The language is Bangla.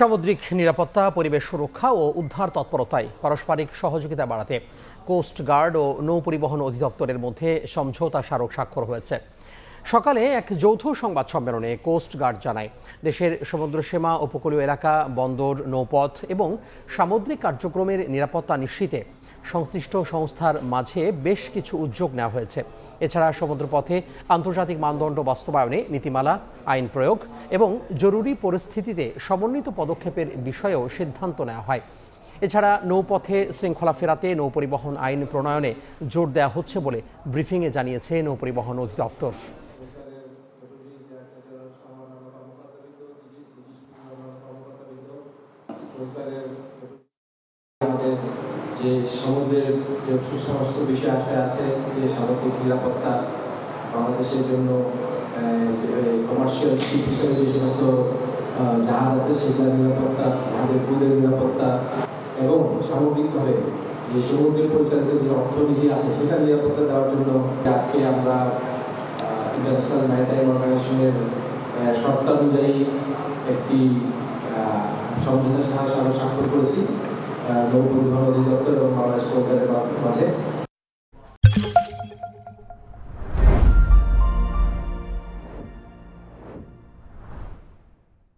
সামুদ্রিক নিরাপত্তা, পরিবেশ সুরক্ষা ও উদ্ধার তৎপরতায় পারস্পরিক সহযোগিতা বাড়াতে কোস্ট গার্ড ও নৌ পরিবহন অধিদপ্তরের মধ্যে সমঝোতা স্মারক স্বাক্ষর হয়েছে। সকালে এক যৌথ সংবাদ সম্মেলনে কোস্ট গার্ড জানায়, দেশের সমুদ্রসীমা, উপকূলীয় এলাকা, বন্দর, নৌপথ এবং সামুদ্রিক কার্যক্রমের নিরাপত্তা নিশ্চিতে সংশ্লিষ্ট সংস্থার মাঝে বেশ কিছু উদ্যোগ নেওয়া হয়েছে। এছাড়া সমুদ্রপথে আন্তর্জাতিক মানদণ্ড বাস্তবায়নে নীতিমালা, আইন প্রয়োগ এবং জরুরি পরিস্থিতিতে সমন্বিত পদক্ষেপের বিষয়েও সিদ্ধান্ত নেওয়া হয়। এছাড়া নৌপথে শৃঙ্খলা ফেরাতে নৌপরিবহন আইন প্রণয়নে জোর দেওয়া হচ্ছে বলে ব্রিফিংয়ে জানিয়েছে নৌপরিবহন অধিদপ্তর। যে সমুদ্রের যে সুসমস্ত বিষয় আছে যে সামুদ্রিক নিরাপত্তা, বাংলাদেশের জন্য কমার্শিয়াল শিপ হিসেবে যে সমস্ত জাহাজ আছে সেগুলোর নিরাপত্তা, জাহাজের ক্রুদের নিরাপত্তা এবং সামগ্রিকভাবে যে সমুদ্রের পরিচালিত যে অর্থনীতি আছে সেটার নিরাপত্তা দেওয়ার জন্য আজকে আমরা ইন্টারন্যাশনাল ম্যারিটাইম অর্গানাইজেশনের শর্তানুযায়ী একটি সমঝোতা স্মারক স্বাক্ষর করেছি নৌ পরিবহন অধিদপ্তর এবং বাংলাদেশ সরকারের মাঝে।